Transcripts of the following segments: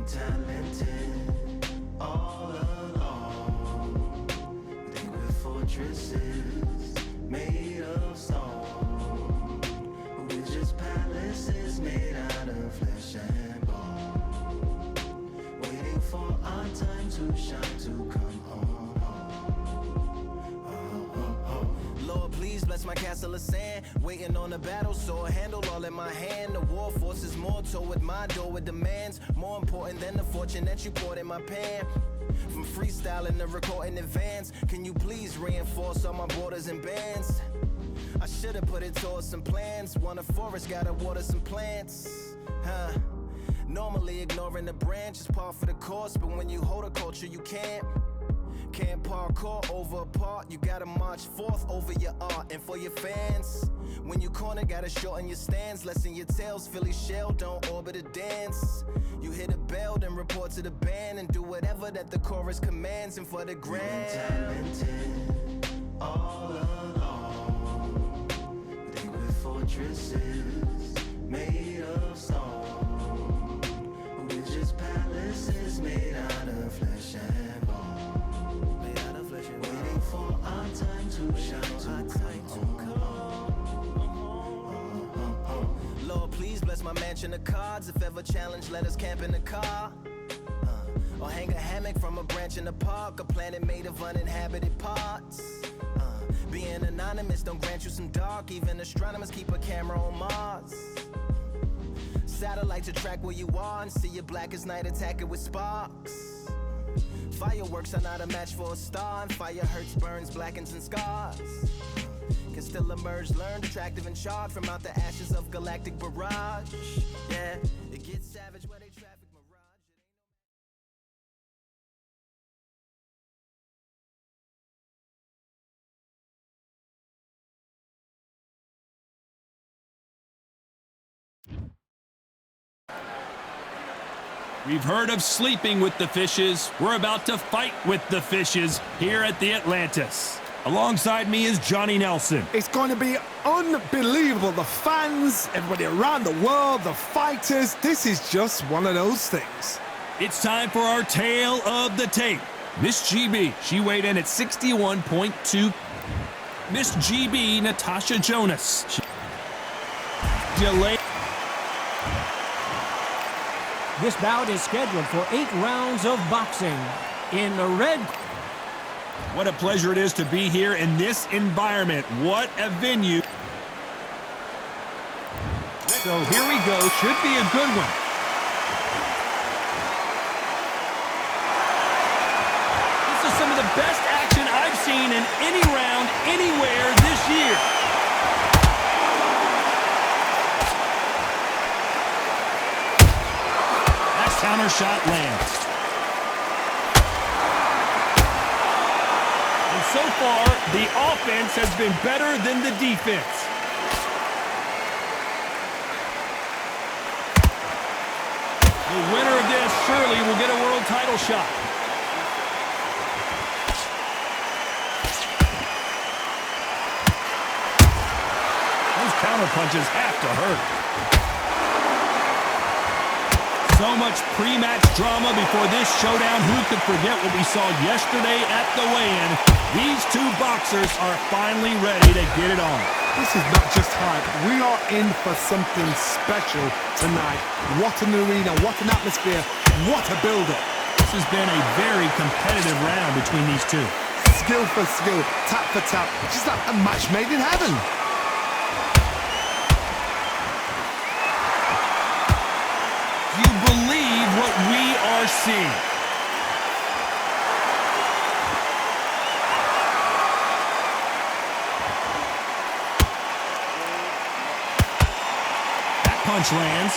talented all along. Think we're fortresses made of stone, but we're just palaces made out of flesh and bone, waiting for our time to shine, to come home. Lord, please bless my castle of sand, waiting on the battle sword, handle all in my hand. The war forces more toward my door with demands more important than the fortune that you poured in my pan. From freestyling to recording advance, can you please reinforce all my borders and bands? I should've put it towards some plans. Want a forest, gotta water some plants. Normally ignoring the branch is par for the course, but when you hold a culture you can't parkour over a part. You gotta march forth over your art. And for your fans, when you corner, gotta shorten your stance, lessen your tails. Philly shell, don't orbit a dance. You hit a bell, then report to the band, and do whatever that the chorus commands. And for the grand, talented all along. Think we're fortresses made of stone, but we're just palaces made out of flesh and bone. Waiting for our time to shine, to come. Lord, please bless my mansion of cards. If ever challenged, let us camp in the car. Or hang a hammock from a branch in the park. A planet made of uninhabited parts. Being anonymous don't grant you some dark. Even astronomers keep a camera on Mars. Satellite to track where you are and see your black as night, attack it with sparks. Fireworks are not a match for a star, and fire hurts, burns, blackens, and scars. Can still emerge, learned, attractive, and charred from out the ashes of galactic barrage. Yeah, it gets savage where they traffic mirage. We've heard of sleeping with the fishes. We're about to fight with the fishes here at the Atlantis. Alongside me is Johnny Nelson. It's going to be unbelievable. The fans, everybody around the world, the fighters. This is just one of those things. It's time for our tale of the tape. Miss GB, she weighed in at 61.2. Miss GB, Natasha Jonas. Delayed. This bout is scheduled for 8 rounds of boxing. In the red... What a pleasure it is to be here in this environment. What a venue. So here we go. Should be a good one. This is some of the best action I've seen in any round anywhere this year. Counter shot lands. And so far, the offense has been better than the defense. The winner of this surely will get a world title shot. Those counter punches have to hurt. So much pre-match drama before this showdown. Who could forget what we saw yesterday at the weigh-in? These two boxers are finally ready to get it on. This is not just hype. We are in for something special tonight. What an arena, what an atmosphere, what a build-up. This has been a very competitive round between these two. Skill for skill, tap for tap. Just like a match made in heaven. What we are seeing. That punch lands.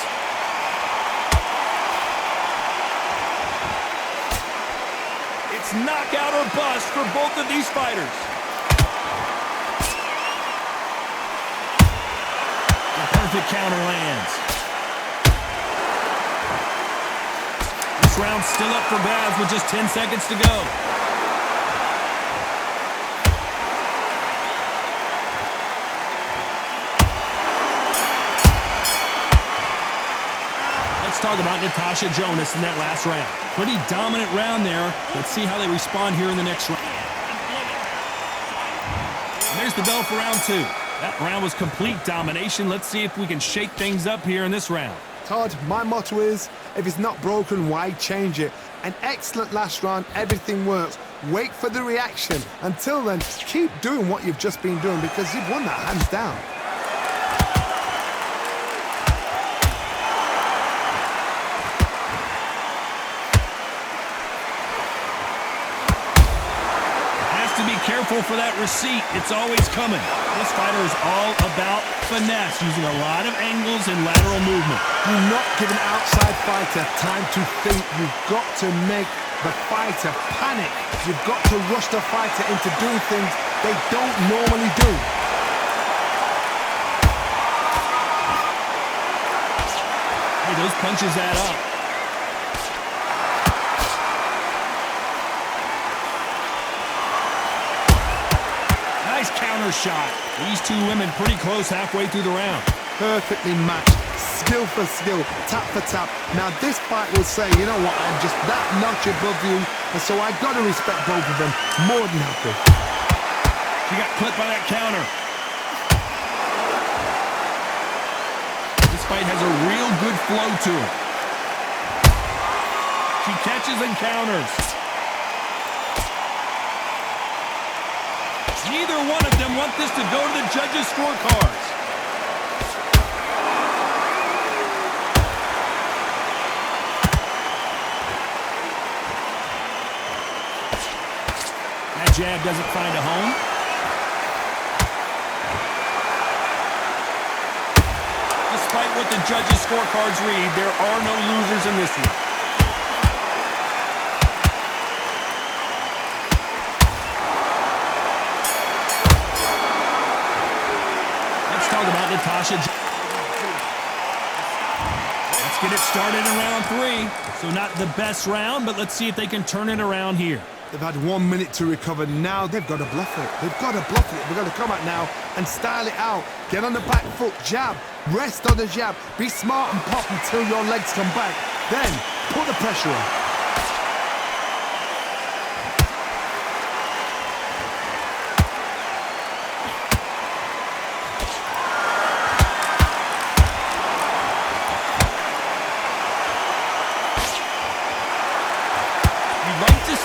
It's knockout or bust for both of these fighters. The perfect counter lands. Round still up for grabs with just 10 seconds to go. Let's talk about Natasha Jonas in that last round. Pretty dominant round there. Let's see how they respond here in the next round. And there's the bell for round 2. That round was complete domination. Let's see if we can shake things up here in this round. Todd, my motto is, if it's not broken, why change it? An excellent last round, everything works. Wait for the reaction. Until then, keep doing what you've just been doing because you've won that hands down. To be careful for that receipt. It's always coming. This fighter is all about finesse, using a lot of angles and lateral movement. Do not give an outside fighter time to think. You've got to make the fighter panic. You've got to rush the fighter into doing things they don't normally do. Hey, those punches add up. Nice counter shot. These two women pretty close halfway through the round. Perfectly matched, skill for skill, tap for tap. Now this fight will say, you know what, I'm just that notch above you, and so I got to respect both of them. More than happy. She got clipped by that counter. This fight has a real good flow to it. She catches and counters. Neither one of them want this to go to the judges' scorecards. That jab doesn't find a home. Despite what the judges' scorecards read, there are no losers in this one. About Natasha. Let's get it started in round 3. So not the best round, but let's see if they can turn it around here. They've had 1 minute to recover. Now they've got to bluff it. They've got to bluff it. They've got to come out now and style it out. Get on the back foot, jab, rest on the jab. Be smart and pop until your legs come back. Then put the pressure on.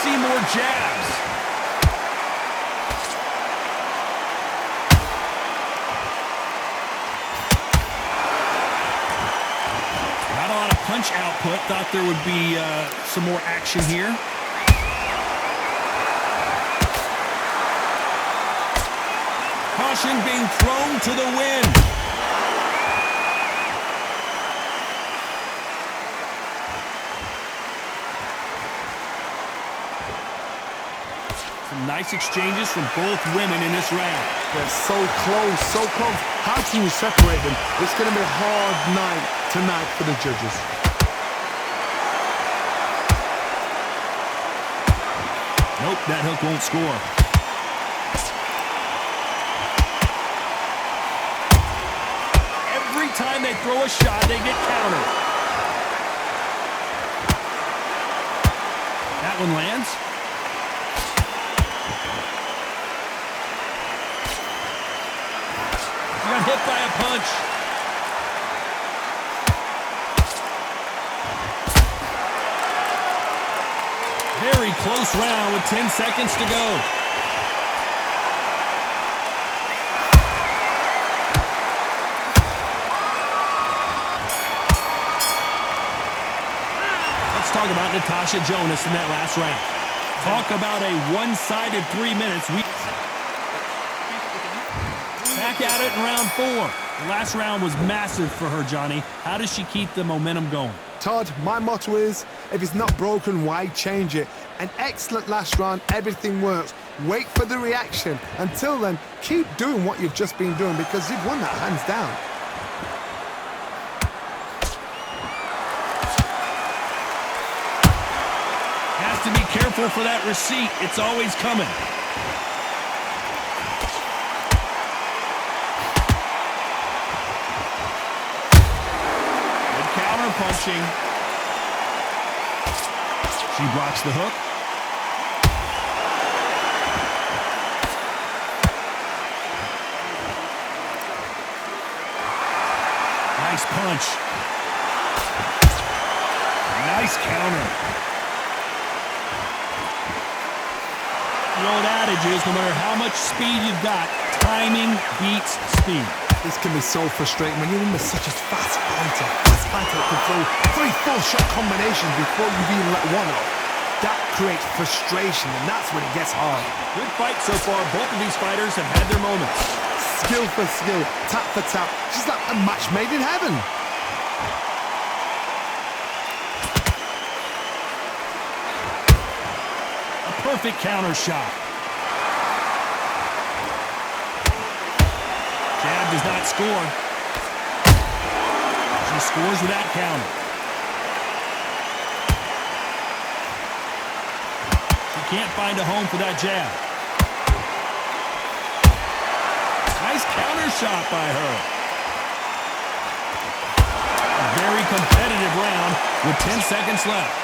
See more jabs. Not a lot of punch output. Thought there would be some more action here. Caution being thrown to the wind. Nice exchanges from both women in this round. They're so close, so close. How can you separate them? It's going to be a hard night tonight for the judges. Nope, that hook won't score. Every time they throw a shot, they get countered. That one lands. Got hit by a punch. Very close round with 10 seconds to go. Let's talk about Natasha Jonas in that last round. Talk about a one-sided 3 minutes. Back at it in round 4. The last round was massive for her, Johnny. How does she keep the momentum going? Todd, my motto is, if it's not broken, why change it? An excellent last round, everything works. Wait for the reaction. Until then, keep doing what you've just been doing because you've won that hands down. Has to be careful for that receipt. It's always coming. Punching. She blocks the hook. Nice punch. Nice counter. The old adage is no matter how much speed you've got, timing beats speed. This can be so frustrating when you're in with such a fast fighter. Fast fighter that can throw 3 full-shot combinations before you've even let one off. That creates frustration, and that's when it gets hard. Good fight so far. Both of these fighters have had their moments. Skill for skill, tap for tap. She's like a match made in heaven. A perfect counter shot. Jab does not score. She scores with that counter. She can't find a home for that jab. Nice counter shot by her. A very competitive round with 10 seconds left.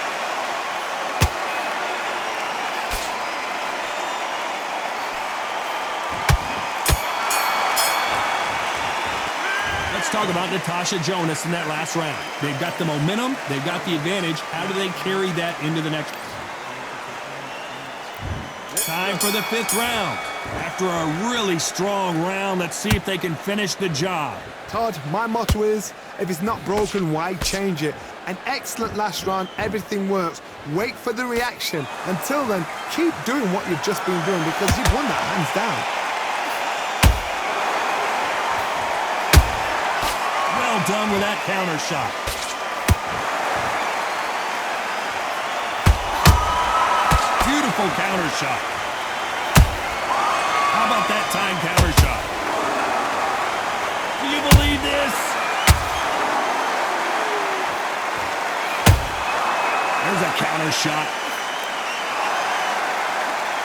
Let's talk about Natasha Jonas in that last round. They've got the momentum. They've got the advantage. How do they carry that into the next? Time for the 5th round. After a really strong round, let's see if they can finish the job. Todd, my motto is, if it's not broken, why change it? An excellent last round, everything works. Wait for the reaction. Until then, keep doing what you've just been doing because you've won that hands down. Well done with that counter shot. Beautiful counter shot. How about that time counter shot? Do you believe this? There's a counter shot.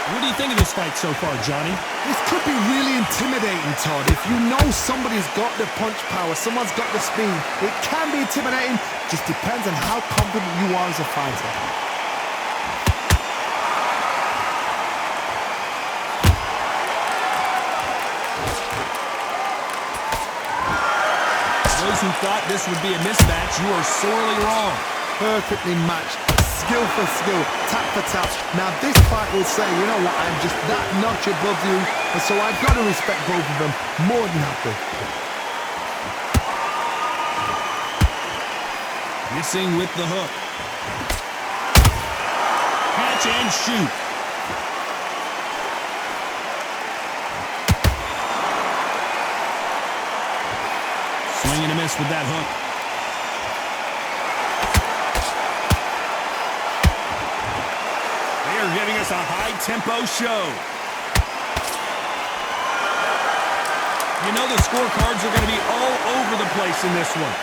What do you think of this fight so far, Johnny? This could be really intimidating, Todd. If you know somebody's got the punch power, someone's got the speed, it can be intimidating. Just depends on how confident you are as a fighter. Those who thought this would be a mismatch, you are sorely wrong. Perfectly matched. Skill for skill, tap for tap. Now this fight will say, you know what, I'm just that notch above you, and so I've got to respect both of them more than happy. Missing with the hook. Catch and shoot. Swing and a miss with that hook. They're giving us a high-tempo show. You know the scorecards are going to be all over the place in this one.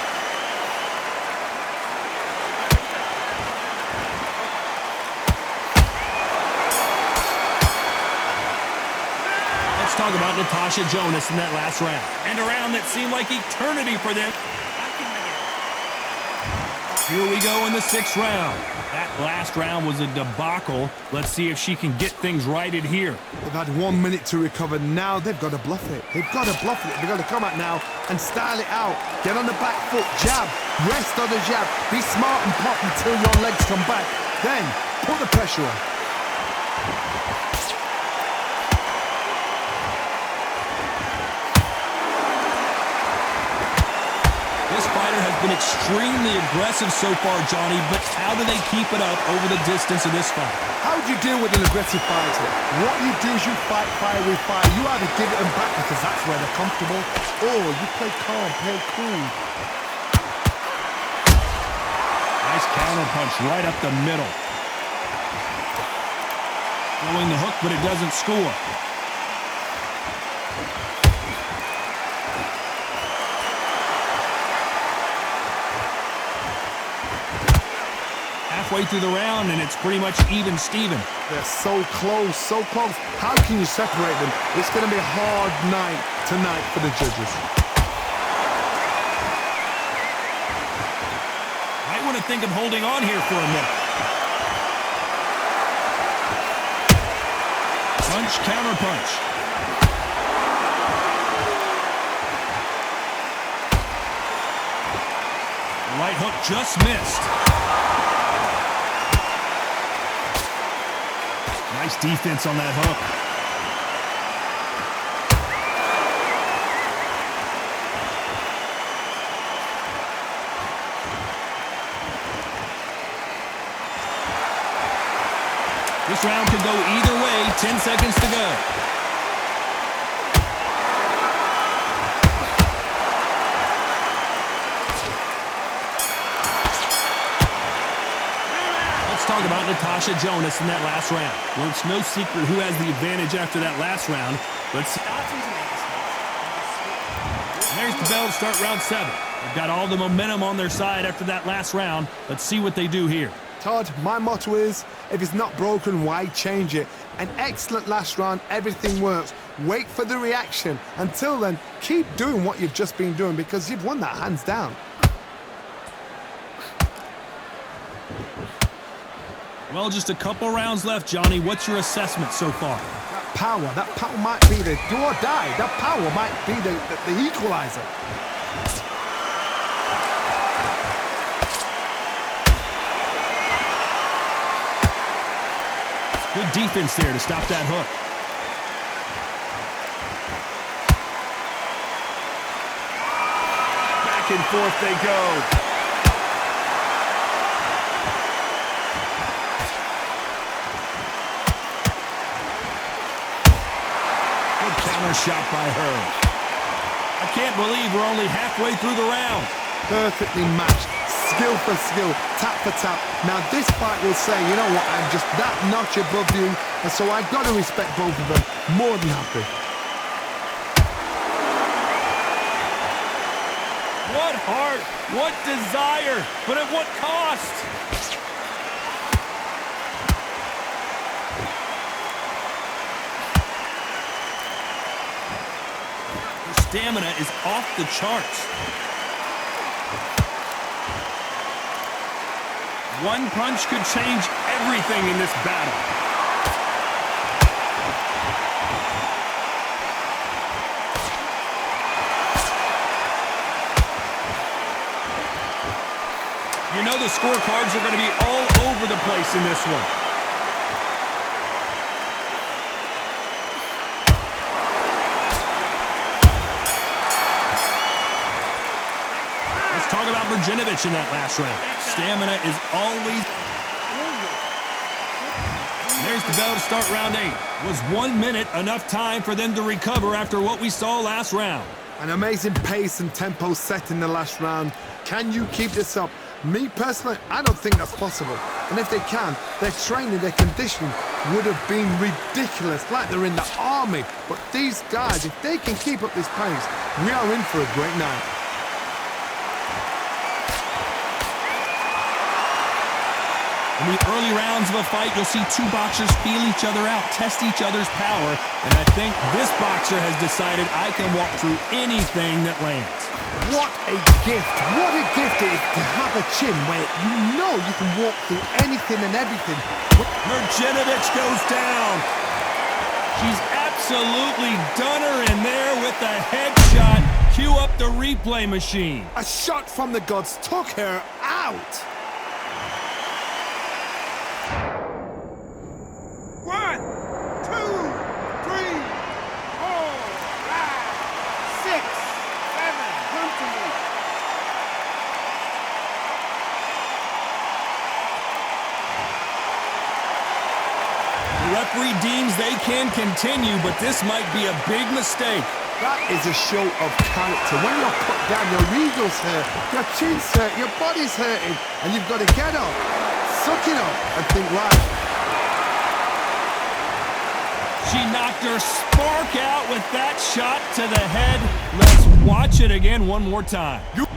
Let's talk about Natasha Jonas in that last round. And a round that seemed like eternity for them. Here we go in the 6th round. That last round was a debacle. Let's see if she can get things righted here. They've had 1 minute to recover. Now they've got to bluff it. They've got to bluff it. They've got to come out now and style it out. Get on the back foot, jab, rest on the jab. Be smart and pop until your legs come back. Then put the pressure on. This fighter has been extremely aggressive so far, Johnny, but how do they keep it up over the distance of this fight? How do you deal with an aggressive fighter? What you do is you fight fire with fire. You either give it them back because that's where they're comfortable, or you play calm, play cool. Nice counter punch right up the middle. Throwing the hook, but it doesn't score. Halfway through the round, and it's pretty much even Steven. They're so close, so close. How can you separate them? It's going to be a hard night tonight for the judges. Might want to think of holding on here for a minute. punch, counter punch. Right hook just missed. Nice defense on that hook. This round could go either way. 10 seconds to go. Let's talk about Natasha Jonas in that last round. Well, it's no secret who has the advantage after that last round. Let's see. There's the bell to start round 7. They've got all the momentum on their side after that last round. Let's see what they do here. Todd, my motto is, if it's not broken, why change it? An excellent last round, everything works. Wait for the reaction. Until then, keep doing what you've just been doing because you've won that hands down. Well, just a couple rounds left, Johnny. What's your assessment so far? That power might be the do or die. That power might be the equalizer. Good defense there to stop that hook. Back and forth they go. Good counter shot by her. I can't believe we're only halfway through the round. Perfectly matched. Skill for skill, tap for tap. Now this fight will say, you know what, I'm just that notch above you, and so I've got to respect both of them. More than happy. What heart, what desire, but at what cost? Her stamina is off the charts. One punch could change everything in this battle. You know the scorecards are going to be all over the place in this one. Let's talk about Mrdjenovich in that last round. Stamina is always... There's the bell to start round 8. Was 1 minute enough time for them to recover after what we saw last round? An amazing pace and tempo set in the last round. Can you keep this up? Me personally, I don't think that's possible. And if they can, their training, their conditioning would have been ridiculous, like they're in the army. But these guys, if they can keep up this pace, we are in for a great night. In the early rounds of a fight, you'll see two boxers feel each other out, test each other's power, and I think this boxer has decided I can walk through anything that lands. What a gift! What a gift it is to have a chin where you know you can walk through anything and everything. Mrdjenovich goes down. She's absolutely done her in there with the headshot. Cue up the replay machine. A shot from the gods took her out. 1, 2, 3, 4, 5, 6, 7. Come to me. The referee deems they can continue, but this might be a big mistake. That is a show of character. When you're put down, your ego's hurt, your chin's hurt, your body's hurting, and you've got to get up, suck it up, and think, right. She knocked her spark out with that shot to the head. Let's watch it again one more time. 1, 2, 3,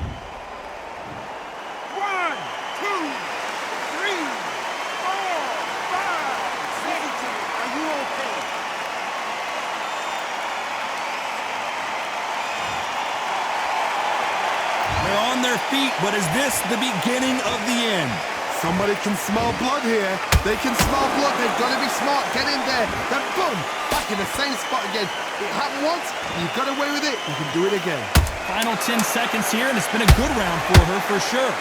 4, 5, 6. Are you okay? They're on their feet, but is this the beginning of the end? Somebody can smell blood here. They can smell blood. They've got to be smart. Get in there. Then boom, back in the same spot again. It happened once. You got away with it. You can do it again. Final 10 seconds here, and it's been a good round for her for sure.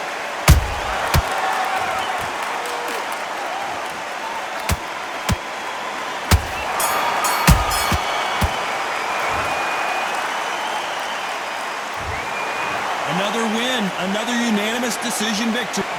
Another win, another unanimous decision victory.